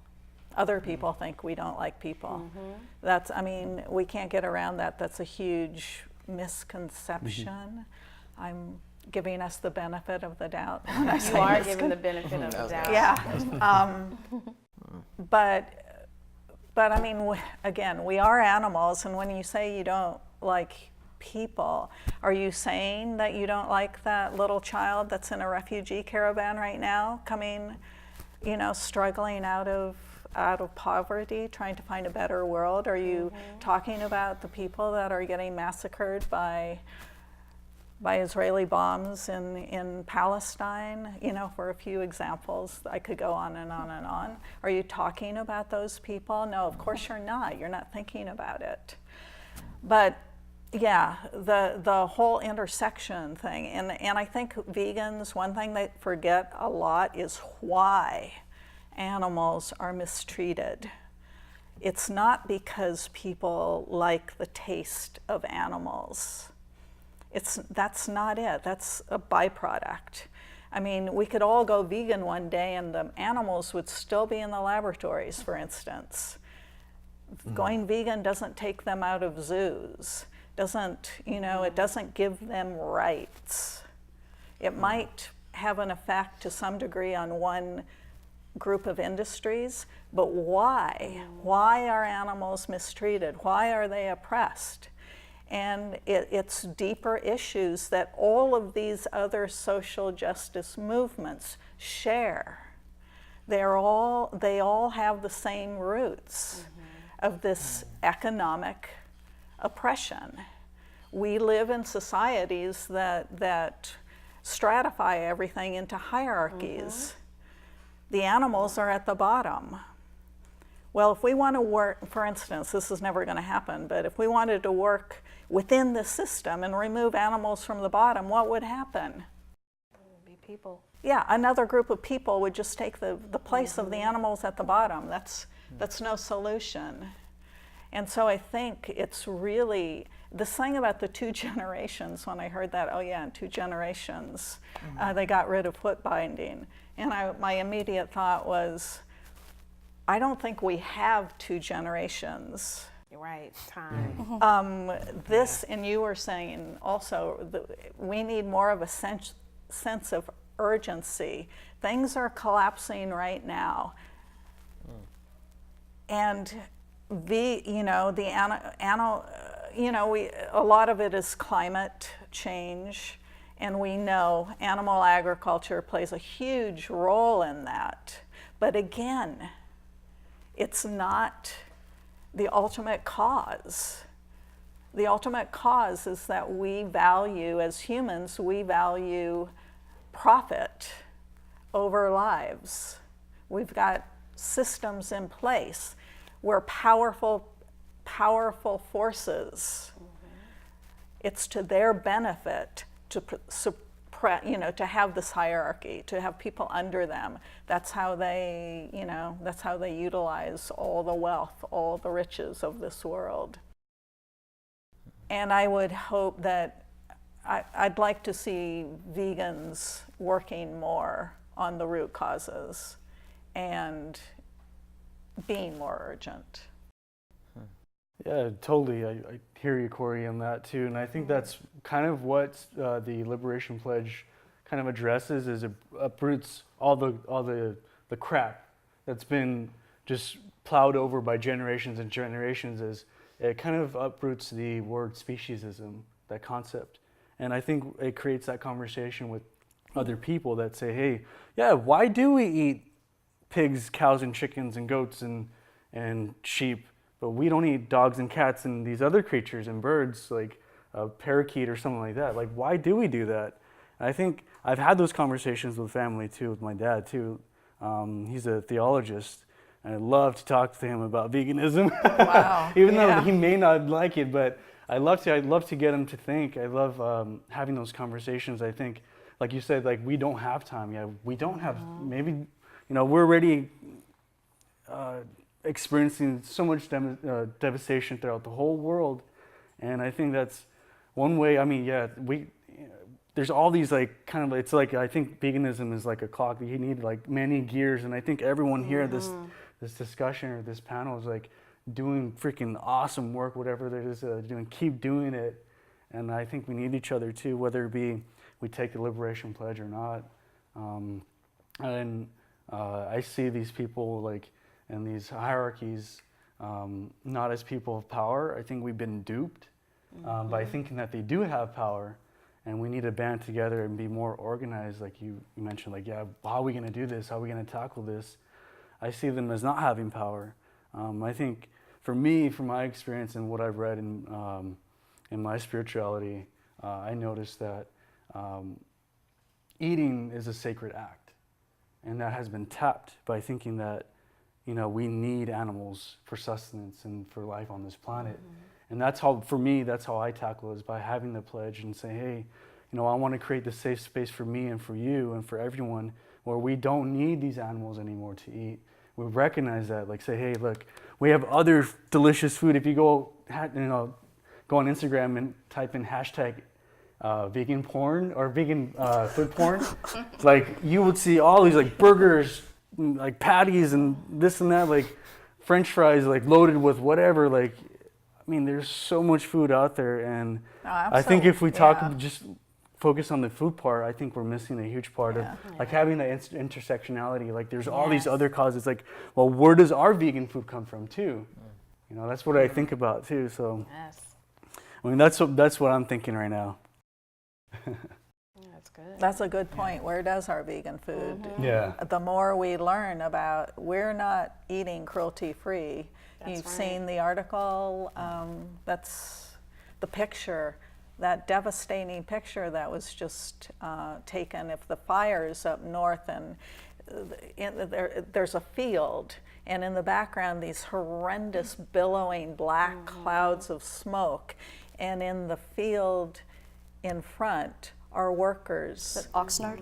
Other people think we don't like people. That's, I mean, we can't get around that. That's a huge misconception. I'm giving us the benefit of the doubt. when I You say are given the benefit of the doubt. Yeah. But I mean, again, we are animals, and when you say you don't like people. Are you saying that you don't like that little child that's in a refugee caravan right now, coming, you know, struggling out of poverty, trying to find a better world? Are you talking about the people that are getting massacred by Israeli bombs in Palestine? You know, for a few examples, I could go on and on and on. Are you talking about those people? No, of course you're not. You're not thinking about it. But yeah, the whole intersection thing, and I think vegans, one thing they forget a lot is why animals are mistreated. It's not because people like the taste of animals. That's not it. That's a byproduct. I mean, we could all go vegan one day and the animals would still be in the laboratories, for instance. Going vegan doesn't take them out of zoos. It doesn't give them rights. It might have an effect to some degree on one group of industries, but why? Why are animals mistreated? Why are they oppressed? And it's deeper issues that all of these other social justice movements share. They all have the same roots of this economic oppression. We live in societies that stratify everything into hierarchies. The animals are at the bottom. Well, if we want to work, for instance, this is never going to happen, but if we wanted to work within the system and remove animals from the bottom, what would happen? There would be people. Yeah, another group of people would just take the place of the animals at the bottom. That's no solution. And so I think it's really, this thing about the 2 generations, when I heard that, oh yeah, in 2 generations, they got rid of foot binding. And my immediate thought was, I don't think we have 2 generations. You're right, time. This, and you were saying also, we need more of a sense of urgency. Things are collapsing right now. And a lot of it is climate change, and we know animal agriculture plays a huge role in that. But again, it's not the ultimate cause. The ultimate cause is that we value, as humans, we value profit over lives. We've got systems in place where powerful forces, it's to their benefit to to have this hierarchy, to have people under them. That's how they, that's how they utilize all the wealth, all the riches of this world. And I would hope that, I'd like to see vegans working more on the root causes and being more urgent. Yeah, totally. I hear you, Cory, on that too. And I think that's kind of what the Liberation Pledge kind of addresses, is it uproots all the crap that's been just plowed over by generations and generations. As it kind of uproots the word speciesism, that concept. And I think it creates that conversation with other people that say, hey, yeah, why do we eat pigs, cows, and chickens, and goats, and sheep, but we don't eat dogs and cats and these other creatures and birds, like a parakeet or something like that? Like, why do we do that? And I think I've had those conversations with family too, with my dad too. He's a theologist, and I love to talk to him about veganism. Wow. Even though he may not like it, but I'd love to get him to think. I love having those conversations. I think, like you said, like, we don't have time. Yeah, we don't have, maybe, we're already experiencing so much devastation throughout the whole world. And I think that's one way. I mean, yeah, there's all these, like, kind of, it's like, I think veganism is like a clock. You need like many gears. And I think everyone here, this discussion or this panel is like doing freaking awesome work, whatever there is doing, keep doing it. And I think we need each other too, whether it be we take the Liberation Pledge or not. I see these people, like, and these hierarchies, not as people of power. I think we've been duped, by thinking that they do have power, and we need to band together and be more organized, like you mentioned, like, yeah, how are we going to do this? How are we going to tackle this? I see them as not having power. I think for me, from my experience and what I've read in my spirituality, I noticed that eating is a sacred act, and that has been tapped by thinking that, you know, we need animals for sustenance and for life on this planet. And that's how, for me, that's how I tackle it, is by having the pledge and say, hey, you know, I want to create this safe space for me and for you and for everyone where we don't need these animals anymore to eat. We recognize that, like say, hey, look, we have other delicious food. If you go, you know, go on Instagram and type in hashtag vegan porn or vegan food porn, like you would see all these like burgers, like patties and this and that, like French fries, like loaded with whatever, like, I mean, there's so much food out there, and I think if we talk, just focus on the food part, I think we're missing a huge part of like having that intersectionality. Like there's all these other causes, like, well, where does our vegan food come from too? You know, that's what I think about too. So, I mean, that's what I'm thinking right now. That's good. That's a good point. Where does our vegan food? Yeah. The more we learn about, we're not eating cruelty-free. You've seen the article, that's the picture, that devastating picture that was just taken of the fires up north, and there's a field, and in the background these horrendous billowing black clouds of smoke, and in the field in front are workers. Oxnard?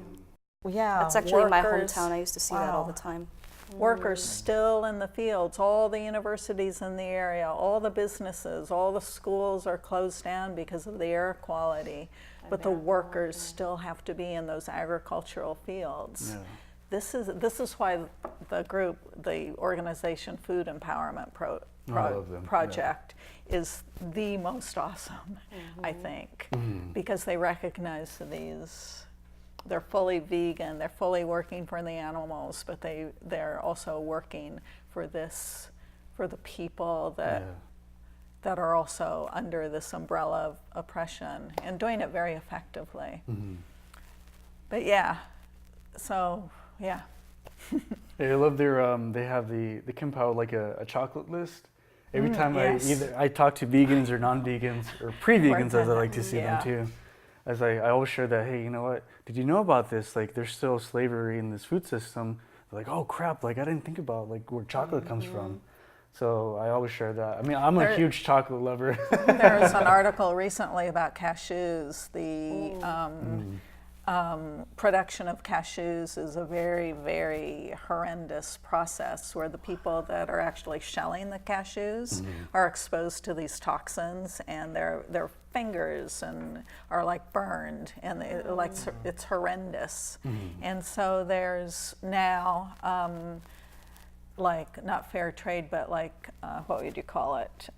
Yeah, That's actually workers. my hometown. I used to see that all the time. Workers still in the fields, all the universities in the area, all the businesses, all the schools are closed down because of the air quality, but the workers still have to be in those agricultural fields. This is why the group, the organization Food Empowerment Project is the most awesome, I think, because they recognize they're fully vegan, they're fully working for the animals, but they're also working for the people that are also under this umbrella of oppression, and doing it very effectively. But I love their they have they compile like a chocolate list. Every time I talk to vegans or non-vegans or pre-vegans, as I like to see them too, as I always share that, hey, you know what? Did you know about this? Like, there's still slavery in this food system. They're like, oh crap! Like, I didn't think about like where chocolate comes from. So I always share that. I mean, I'm a huge chocolate lover. There was an article recently about cashews. The production of cashews is a very, very horrendous process where the people that are actually shelling the cashews are exposed to these toxins, and their fingers are like burned, and it's horrendous. And so there's now like not fair trade, but like what would you call it?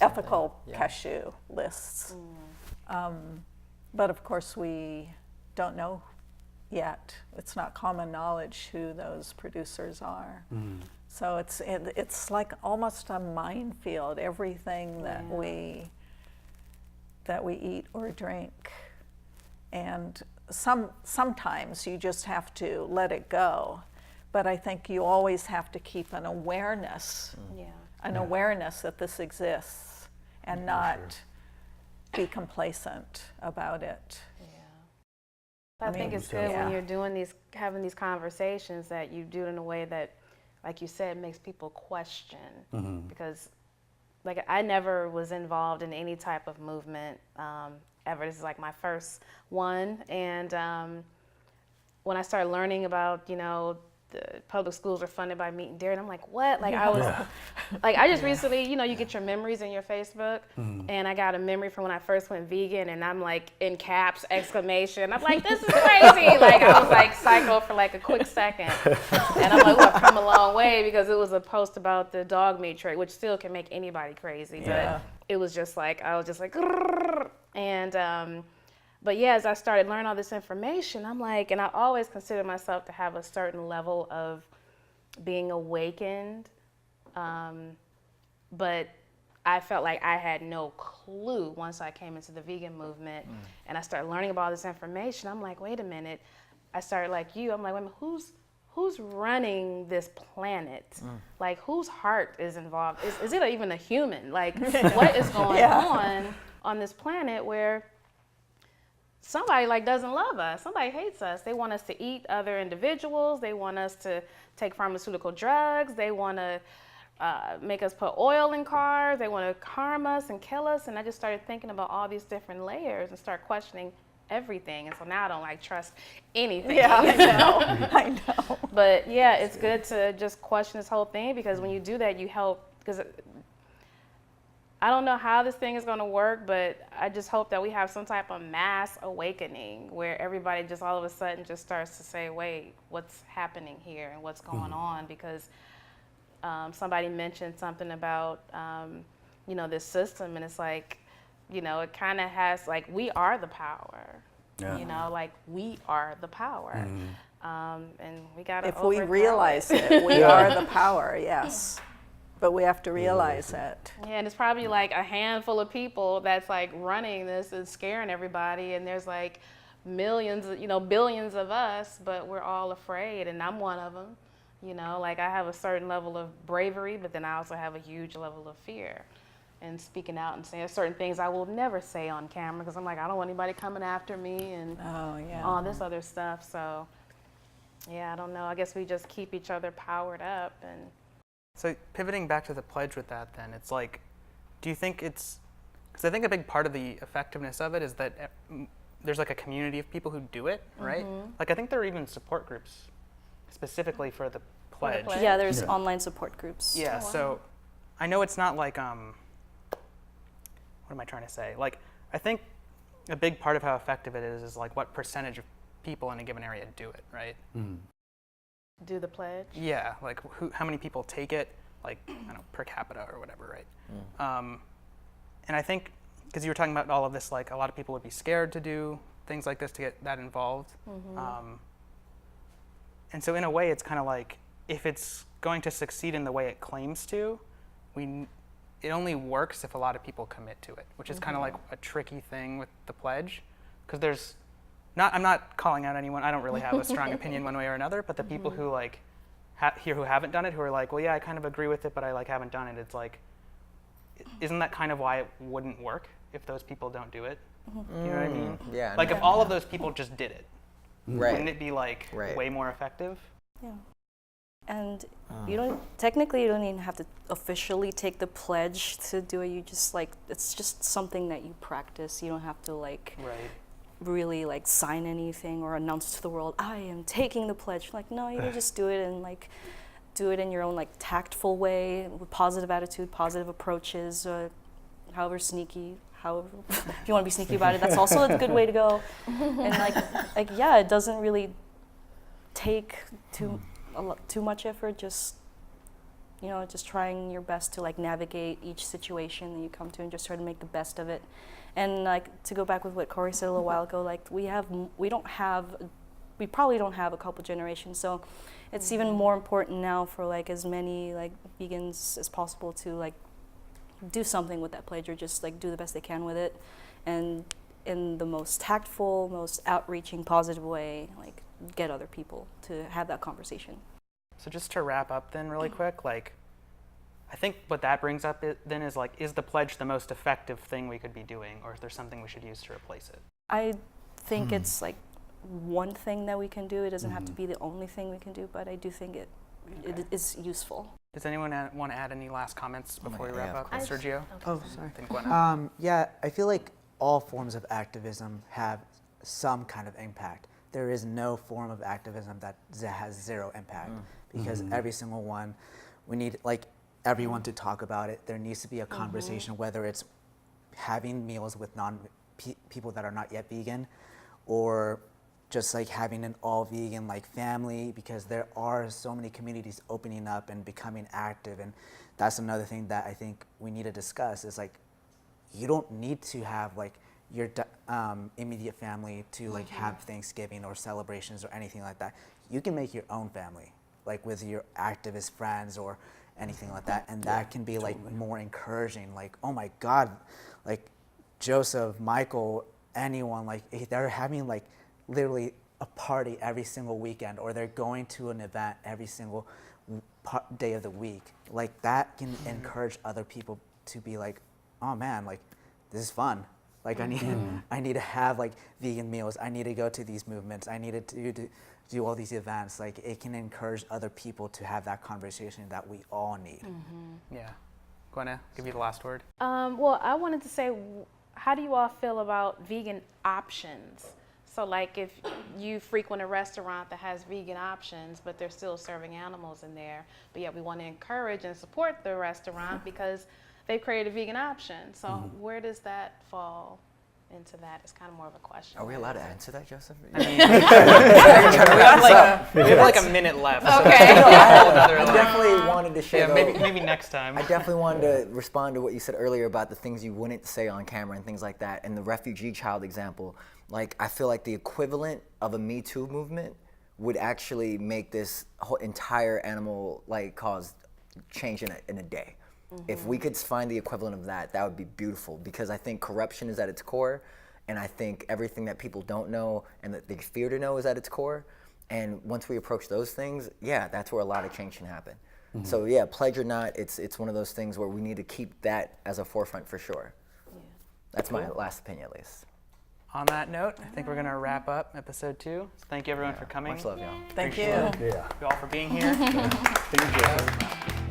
Ethical cashew lists. But of course we don't know yet. It's not common knowledge who those producers are. So it's like almost a minefield. Everything that we eat or drink, and sometimes you just have to let it go. But I think you always have to keep an awareness, awareness that this exists, and not be complacent about it. I think it's good when you're doing having these conversations, that you do it in a way that, like you said, makes people question. Because, like, I never was involved in any type of movement ever. This is like my first one, and when I started learning about, the public schools are funded by meat and dairy, and I'm like, what? Like, I was, like, I just recently, you get your memories in your Facebook, and I got a memory from when I first went vegan, and I'm like, in caps, exclamation. I'm like, this is crazy. Like, I was like psycho for like a quick second. And I'm like, well, I've come a long way, because it was a post about the dog meat trade, which still can make anybody crazy. But it was just like, I was just like, and, but yeah, as I started learning all this information, I'm like, and I always consider myself to have a certain level of being awakened, but I felt like I had no clue once I came into the vegan movement and I started learning about all this information. I'm like, wait a minute. I started like you. I'm like, wait a minute, who's running this planet? Like, whose heart is involved? Is it even a human? Like, what is going on this planet where somebody like doesn't love us? Somebody hates us. They want us to eat other individuals. They want us to take pharmaceutical drugs. They want to make us put oil in cars. They want to harm us and kill us. And I just started thinking about all these different layers and start questioning everything. And so now I don't like trust anything. Yeah, I know. I know. But yeah, it's good to just question this whole thing, because when you do that, you help. Because I don't know how this thing is going to work, but I just hope that we have some type of mass awakening where everybody just all of a sudden just starts to say, wait, what's happening here and what's going on? Because somebody mentioned something about, you know, this system, and it's like, you know, it kind of has, like, we are the power. Yeah. You know, like, we are the power. And we got to If we realize it, we are the power, yes. But we have to realize it. Yeah, and it's probably like a handful of people that's like running this and scaring everybody, and there's like millions, you know, billions of us, but we're all afraid, and I'm one of them. You know, like, I have a certain level of bravery, but then I also have a huge level of fear. And speaking out and saying certain things I will never say on camera, because I'm like, I don't want anybody coming after me and all this other stuff. So, yeah, I don't know. I guess we just keep each other powered up. And So pivoting back to the pledge with that, then, it's like, do you think it's, because I think a big part of the effectiveness of it is that there's like a community of people who do it, right? Like, I think there are even support groups specifically for the pledge. Yeah, there's online support groups. Yeah, so I know it's not like, what am I trying to say? Like, I think a big part of how effective it is like what percentage of people in a given area do it, right? do the pledge. Yeah, like how many people take it, like, I don't know, per capita or whatever, right? And I think, because you were talking about all of this, like, a lot of people would be scared to do things like this, to get that involved. And so in a way, it's kind of like, if it's going to succeed in the way it claims to, it only works if a lot of people commit to it, which is kind of like a tricky thing with the pledge, because I'm not calling out anyone. I don't really have a strong opinion one way or another, but the people who like here who haven't done it, who are like, well, yeah, I kind of agree with it, but I like haven't done it. It's like, isn't that kind of why it wouldn't work if those people don't do it? You know what I mean? Yeah. Like, if all of those people just did it, Right. wouldn't it be like way more effective? Yeah. And you don't even have to officially take the pledge to do it. You just like, it's just something that you practice. You don't have to like really like sign anything or announce to the world, I am taking the pledge. Like, no, you just do it and like do it in your own like tactful way with positive attitude, positive approaches, however sneaky, however if you want to be sneaky about it, that's also a good way to go. And like yeah, it doesn't really take too much effort, just just trying your best to like navigate each situation that you come to and just try to make the best of it. And like to go back with what Cory said a little while ago, like we probably don't have a couple generations, so it's even more important now for like as many like vegans as possible to like do something with that pledge, or just like do the best they can with it, and in the most tactful, most outreaching, positive way, like get other people to have that conversation. So just to wrap up then really quick, like, I think what that brings up then is like, is the pledge the most effective thing we could be doing, or is there something we should use to replace it? I think it's like one thing that we can do. It doesn't have to be the only thing we can do, but I do think it is useful. Does anyone want to add any last comments before we wrap up? Sergio? Oh, sorry. Then Gwenna. Yeah, I feel like all forms of activism have some kind of impact. There is no form of activism that has zero impact, because every single one, we need like everyone to talk about it. There needs to be a conversation, whether it's having meals with people that are not yet vegan, or just like having an all vegan like family, because there are so many communities opening up and becoming active. And that's another thing that I think we need to discuss, is like, you don't need to have like your immediate family to like have Thanksgiving or celebrations or anything like that. You can make your own family, like with your activist friends or anything like that, and that can be like more encouraging. Like, oh my God, like Joseph, Michael, anyone, like they're having like literally a party every single weekend, or they're going to an event every single day of the week. Like that can encourage other people to be like, oh man, like this is fun. Like I need to have like vegan meals. I need to go to these movements. I need to do all these events. Like it can encourage other people to have that conversation that we all need. Yeah. Gwenna, give you the last word. Well, I wanted to say, how do you all feel about vegan options? So like if you frequent a restaurant that has vegan options, but they're still serving animals in there, but yet we want to encourage and support the restaurant because they've created a vegan option. So where does that fall into that? It's kind of more of a question. Are we allowed to answer that, Joseph? I mean, we have like a minute left. Okay. I definitely wanted to share. Yeah, maybe next time. I definitely wanted to respond to what you said earlier about the things you wouldn't say on camera and things like that. And the refugee child example, like I feel like the equivalent of a Me Too movement would actually make this whole entire animal like cause change in a day. If we could find the equivalent of that, that would be beautiful, because I think corruption is at its core, and I think everything that people don't know and that they fear to know is at its core. And once we approach those things, yeah, that's where a lot of change can happen. So yeah, pledge or not, it's one of those things where we need to keep that as a forefront for sure. Yeah. That's my last opinion, at least. On that note, I think we're going to wrap up episode 2. So thank you everyone for coming. Much love, y'all. Thank you. Appreciate you all for being here. Thank you.